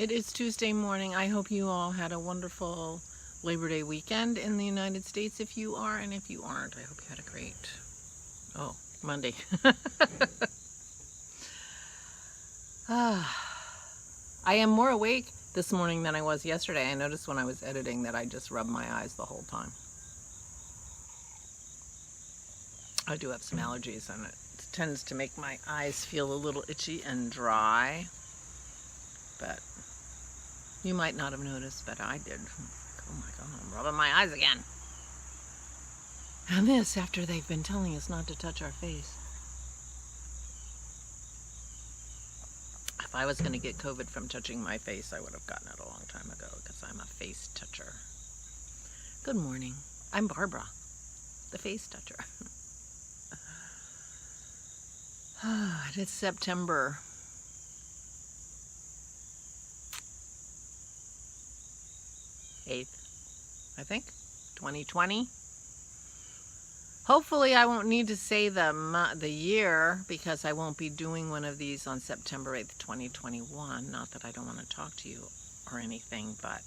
It is Tuesday morning. I hope you all had a wonderful Labor Day weekend in the United States if you are, and if you aren't, I hope you had a great, Monday. I am more awake this morning than I was yesterday. I noticed when I was editing that I just rubbed my eyes the whole time. I do have some allergies and it tends to make my eyes feel a little itchy and dry. But you might not have noticed, but I did. Oh my God, I'm rubbing my eyes again. And this after they've been telling us not to touch our face. If I was going to get COVID from touching my face, I would have gotten it a long time ago because I'm a face toucher. Good morning. I'm Barbara, the face toucher. It's September 8th, I think, 2020. Hopefully I won't need to say the year because I won't be doing one of these on September 8th, 2021. Not that I don't want to talk to you or anything, but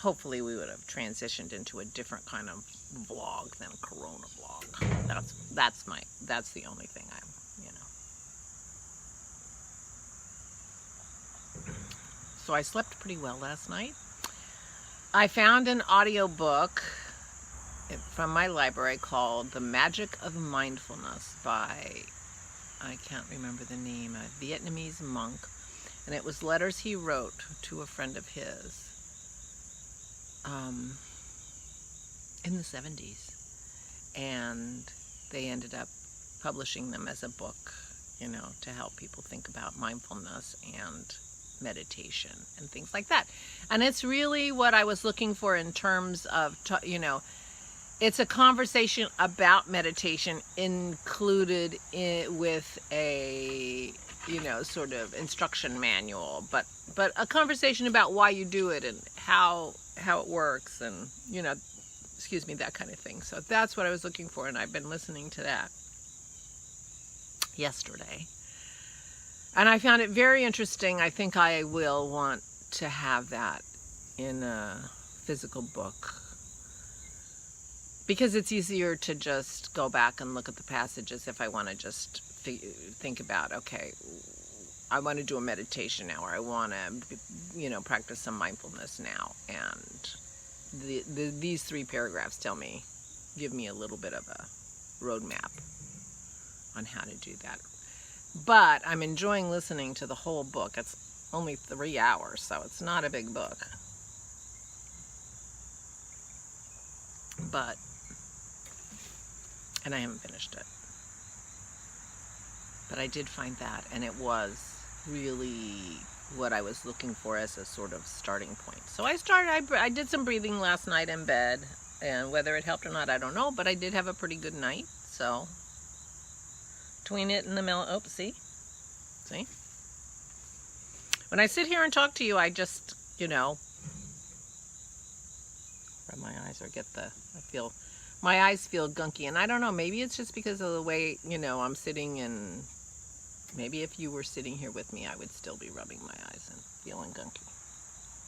hopefully we would have transitioned into a different kind of vlog than CoronaVlog. That's the only thing So I slept pretty well last night. I found an audiobook from my library called The Magic of Mindfulness by, I can't remember the name, a Vietnamese monk. And it was letters he wrote to a friend of his in the 70s. And they ended up publishing them as a book, to help people think about mindfulness and meditation and things like that. And it's really what I was looking for in terms of, it's a conversation about meditation included with a, sort of instruction manual, but a conversation about why you do it and how it works and, that kind of thing. So that's what I was looking for, and I've been listening to that yesterday. And I found it very interesting. I think I will want to have that in a physical book because it's easier to just go back and look at the passages if I want to just think about, okay, I want to do a meditation now, or I want to, practice some mindfulness now. And these 3 paragraphs give me a little bit of a roadmap on how to do that. But I'm enjoying listening to the whole book. It's only 3 hours, so it's not a big book. And I haven't finished it. But I did find that, and it was really what I was looking for as a sort of starting point. So I did some breathing last night in bed, and whether it helped or not, I don't know, but I did have a pretty good night, so between it and the see? When I sit here and talk to you, I just, rub my eyes or my eyes feel gunky. And I don't know, maybe it's just because of the way, I'm sitting, and maybe if you were sitting here with me, I would still be rubbing my eyes and feeling gunky.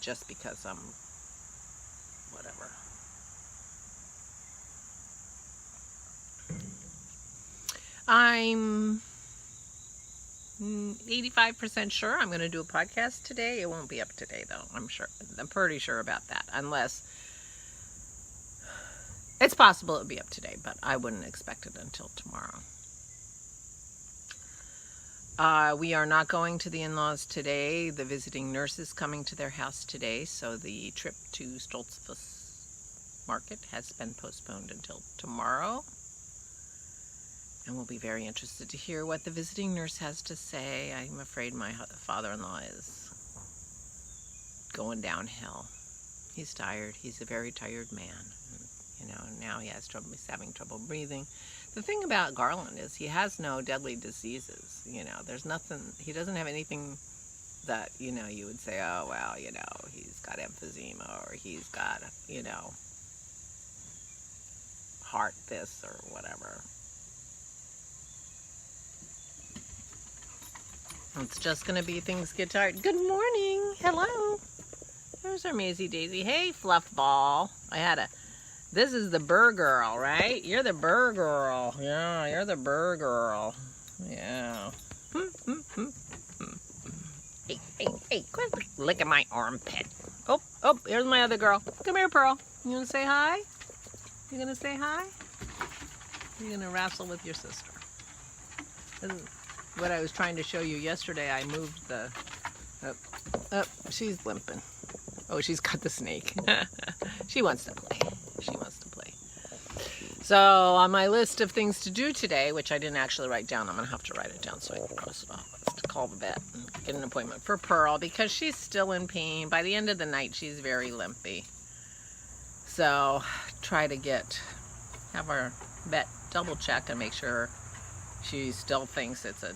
Just because I'm, whatever. I'm 85% sure I'm going to do a podcast today. It won't be up today, though. I'm pretty sure about that. Unless it's possible it'll be up today, but I wouldn't expect it until tomorrow. We are not going to the in-laws today. The visiting nurse is coming to their house today, so the trip to Stoltzfus Market has been postponed until tomorrow. And we'll be very interested to hear what the visiting nurse has to say. I'm afraid my father-in-law is going downhill. He's tired. He's a very tired man. And now he's having trouble breathing. The thing about Garland is he has no deadly diseases. There's nothing, he doesn't have anything that, you would say, oh, well, he's got emphysema, or he's got, heart this or whatever. It's just going to be things get tired. Good morning. Hello. There's our Maisie Daisy. Hey, Fluff Ball. This is the Burr Girl, right? You're the Burr Girl. Yeah, you're the Burr Girl. Yeah. Hey, quit licking my armpit. Oh, here's my other girl. Come here, Pearl. You want to say hi? You going to say hi? You're going to wrestle with your sister. What I was trying to show you yesterday, I moved the... she's limping. Oh, she's got the snake. She wants to play. So, on my list of things to do today, which I didn't actually write down, I'm going to have to write it down so I can cross it off. Is to call the vet and get an appointment for Pearl because she's still in pain. By the end of the night, she's very limpy. So, try to have our vet double check and make sure she still thinks it's a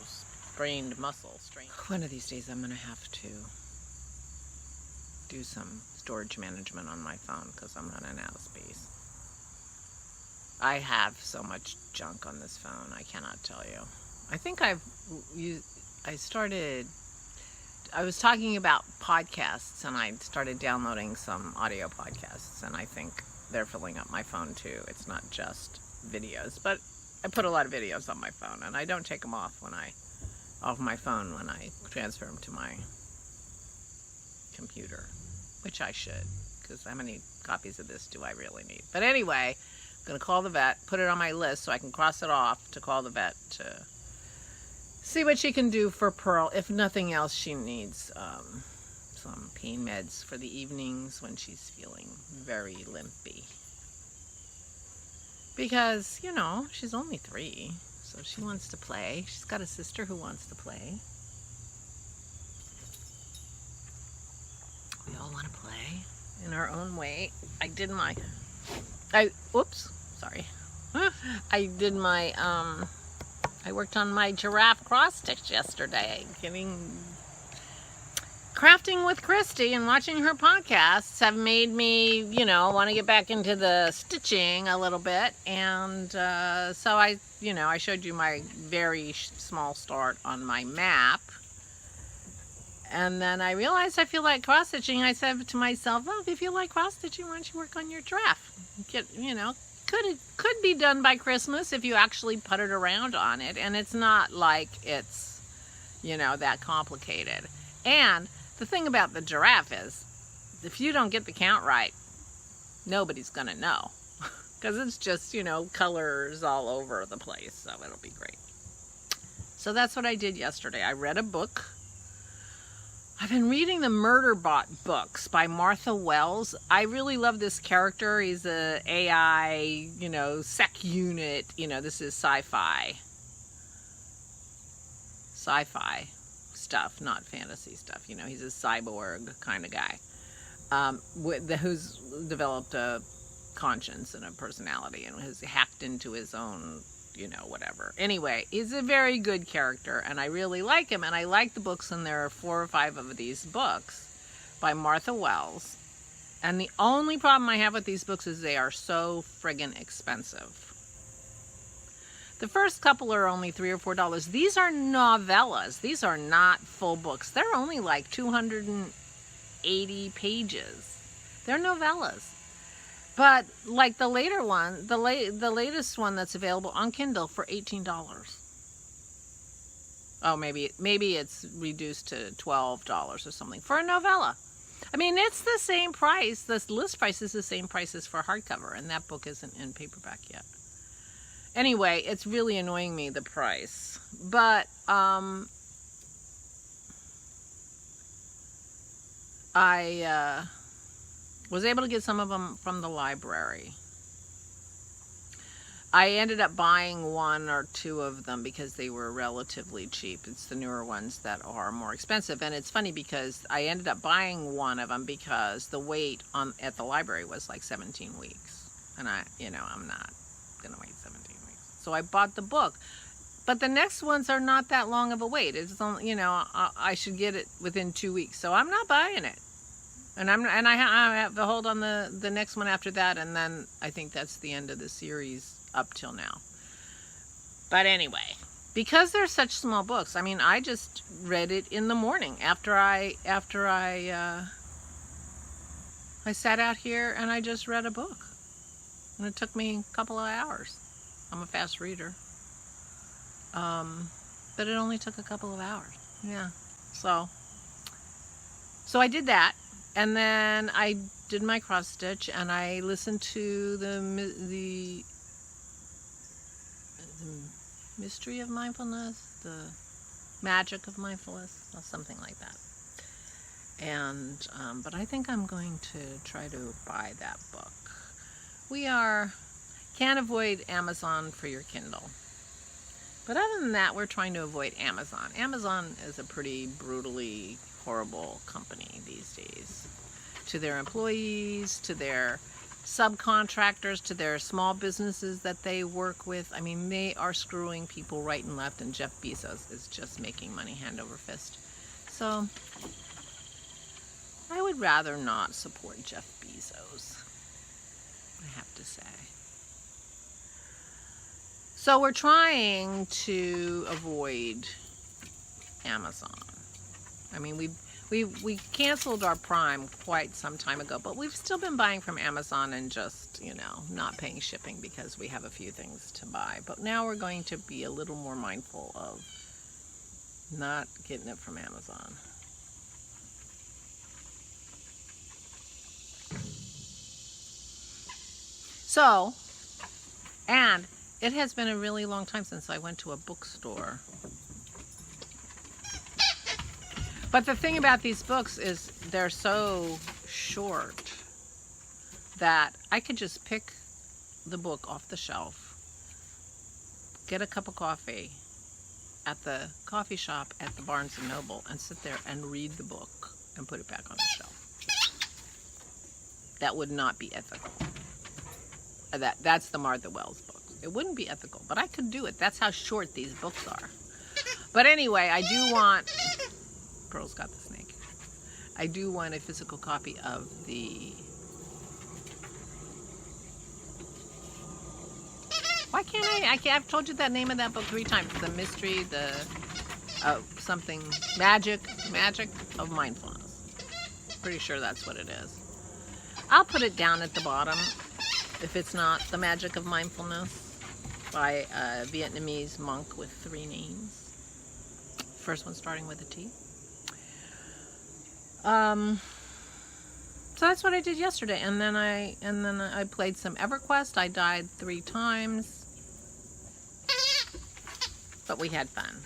sprained muscle strain. One of these days I'm going to have to do some storage management on my phone because I'm running out of space. I have so much junk on this phone, I cannot tell you. I think I was talking about podcasts and I started downloading some audio podcasts and I think they're filling up my phone too. It's not just videos, but I put a lot of videos on my phone and I don't take them off my phone when I transfer them to my computer, which I should, because how many copies of this do I really need? But anyway, I'm going to call the vet, put it on my list so I can cross it off to call the vet to see what she can do for Pearl. If nothing else, she needs some pain meds for the evenings when she's feeling very limpy. Because, you know, she's only 3, so she wants to play. She's got a sister who wants to play. We all want to play in our own way. I worked on my giraffe cross stitch yesterday, crafting with Christy and watching her podcasts have made me, want to get back into the stitching a little bit. And so I showed you my very small start on my map. And then I realized I feel like cross stitching. I said to myself, well, if you feel like cross stitching, why don't you work on your giraffe? Could be done by Christmas if you actually put it around on it. And it's not like it's, that complicated. And the thing about the giraffe is, if you don't get the count right, nobody's going to know. Because it's just, colors all over the place. So it'll be great. So that's what I did yesterday. I read a book. I've been reading the Murderbot books by Martha Wells. I really love this character. He's a AI, sec unit. This is sci-fi stuff, not fantasy stuff. He's a cyborg kind of guy who's developed a conscience and a personality and has hacked into his own whatever. Anyway, he's a very good character and I really like him and I like the books, and there are 4 or 5 of these books by Martha Wells. And the only problem I have with these books is they are so friggin' expensive. The first couple are only $3 or $4. These are novellas. These are not full books. They're only like 280 pages. They're novellas. But like the later one, the latest one that's available on Kindle for $18. Oh, maybe it's reduced to $12 or something for a novella. I mean, it's the same price. The list price is the same price as for hardcover, and that book isn't in paperback yet. Anyway, it's really annoying me, the price. But I was able to get some of them from the library. I ended up buying 1 or 2 of them because they were relatively cheap. It's the newer ones that are more expensive. And it's funny because I ended up buying 1 of them because the wait at the library was like 17 weeks. And I'm not going to wait 17 weeks. So I bought the book. But the next ones are not that long of a wait. It's only, I should get it within 2 weeks. So I'm not buying it. And I have to hold on the next one after that, and then I think that's the end of the series up till now. But anyway, because they're such small books. I mean, I just read it in the morning after I sat out here and I just read a book. And it took me a couple of hours. I'm a fast reader. But it only took a couple of hours. Yeah. So I did that. And then I did my cross stitch and I listened to the mystery of mindfulness, the magic of mindfulness, or something like that. And but I think I'm going to try to buy that book. Can't avoid Amazon for your Kindle. But other than that, we're trying to avoid Amazon. Amazon is a pretty brutally horrible company these days. To their employees, to their subcontractors, to their small businesses that they work with. I mean, they are screwing people right and left, and Jeff Bezos is just making money hand over fist. So I would rather not support Jeff Bezos, I have to say. So we're trying to avoid Amazon. I mean, we canceled our Prime quite some time ago, but we've still been buying from Amazon and just, you know, not paying shipping because we have a few things to buy. But now we're going to be a little more mindful of not getting it from Amazon. So, and it has been a really long time since I went to a bookstore. But the thing about these books is they're so short that I could just pick the book off the shelf, get a cup of coffee at the coffee shop at the Barnes & Noble and sit there and read the book and put it back on the shelf. That would not be ethical. That's the Martha Wells book. It wouldn't be ethical, but I could do it. That's how short these books are. But anyway, I do want... Pearl's got the snake. I do want a physical copy of the... Why can't I've told you that name of that book 3 times. The mystery, the... something... Magic of mindfulness. Pretty sure that's what it is. I'll put it down at the bottom. If it's not The Magic of Mindfulness by a Vietnamese monk with 3 names. First one starting with a T. So that's what I did yesterday, and then I played some EverQuest. I died 3 times, but we had fun.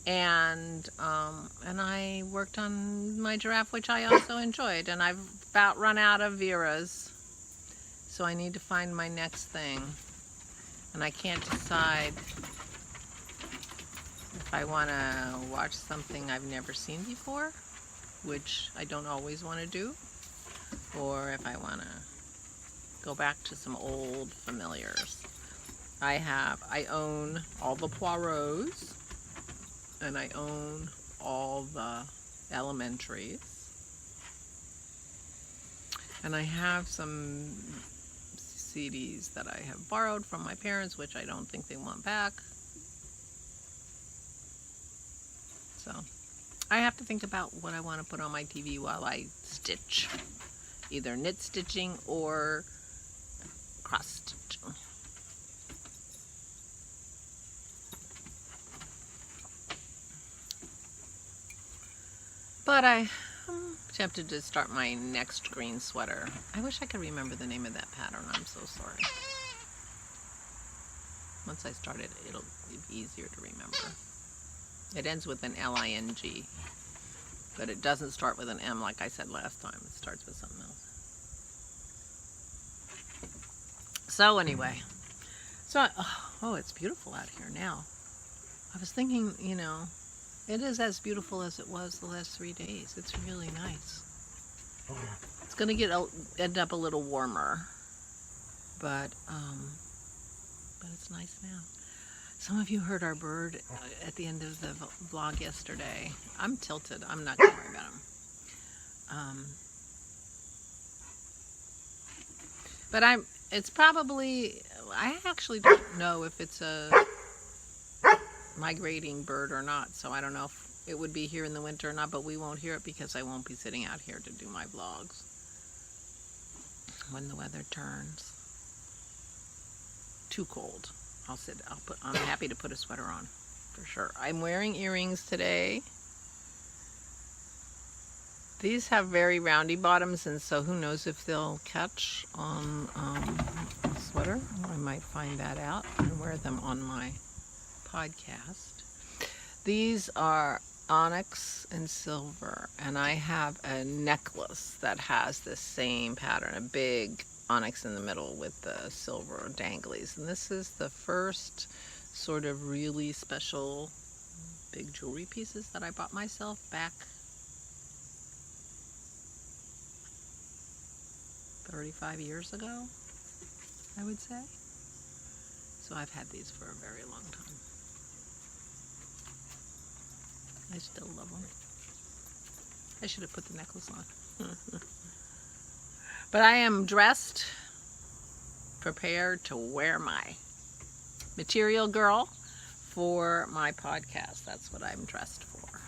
And I worked on my giraffe, which I also enjoyed, and I've about run out of Vera's. So I need to find my next thing. And I can't decide if I want to watch something I've never seen before, which I don't always want to do, or if I want to go back to some old familiars. I own all the Poirots, and I own all the Elementaries. And I have some CDs that I have borrowed from my parents, which I don't think they want back. So I have to think about what I want to put on my TV while I stitch. Either knit stitching or cross stitching. But I'm tempted to start my next green sweater. I wish I could remember the name of that pattern. I'm so sorry. Once I start it, it'll be easier to remember. It ends with an L-I-N-G, but it doesn't start with an M like I said last time. It starts with something else. So anyway, oh, it's beautiful out here now. I was thinking, you know, it is as beautiful as it was the last 3 days. It's really nice. It's going to end up a little warmer, but it's nice now. Some of you heard our bird at the end of the vlog yesterday. I'm tilted. I'm not going to worry about him. But it's probably, I actually don't know if it's a migrating bird or not, so I don't know if it would be here in the winter or not, but we won't hear it because I won't be sitting out here to do my vlogs when the weather turns too cold. I'm happy to put a sweater on for sure. I'm wearing earrings today. These have very roundy bottoms, and so who knows if they'll catch on a sweater. I might find that out and wear them on my podcast. These are onyx and silver, and I have a necklace that has the same pattern, a big onyx in the middle with the silver danglies. And this is the first sort of really special big jewelry pieces that I bought myself back 35 years ago, I would say. So I've had these for a very long time. I still love them. I should have put the necklace on. But I am dressed, prepared to wear my material girl for my podcast. That's what I'm dressed for.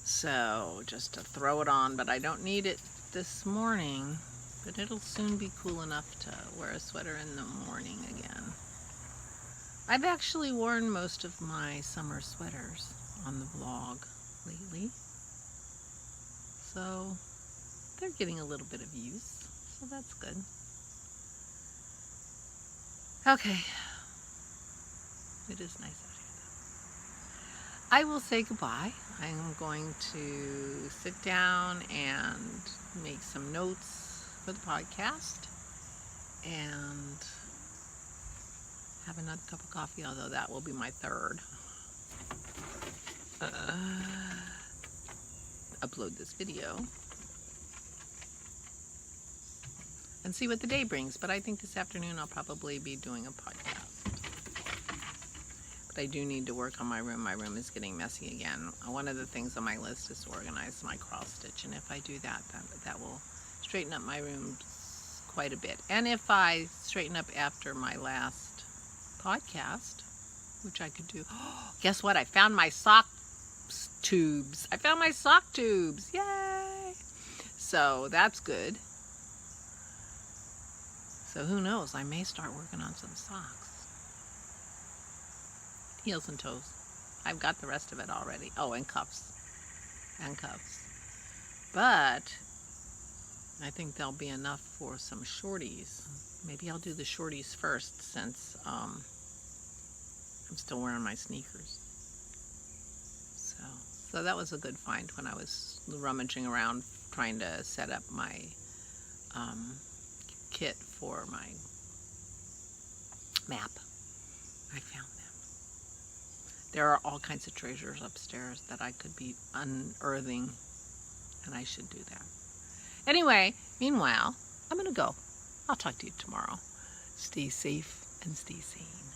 So just to throw it on, but I don't need it this morning, but it'll soon be cool enough to wear a sweater in the morning again. I've actually worn most of my summer sweaters on the vlog lately, so they're getting a little bit of use, so that's good. Okay, it is nice out here though. I will say goodbye. I'm going to sit down and make some notes for the podcast and have another cup of coffee, although that will be my third. Upload this video and see what the day brings. But I think this afternoon I'll probably be doing a podcast. But I do need to work on my room. My room is getting messy again. One of the things on my list is to organize my cross stitch, and if I do that, that will straighten up my room quite a bit. And if I straighten up after my last podcast, which I could do. Oh, guess what? I found my sock tubes. I found my sock tubes. Yay! So that's good. So who knows? I may start working on some socks. Heels and toes. I've got the rest of it already. Oh, and cuffs. And cuffs. But I think there'll be enough for some shorties. Maybe I'll do the shorties first, since I'm still wearing my sneakers. So that was a good find when I was rummaging around trying to set up my kit for my map. I found them. There are all kinds of treasures upstairs that I could be unearthing, and I should do that. Anyway, meanwhile, I'm gonna go. I'll talk to you tomorrow. Stay safe and stay sane.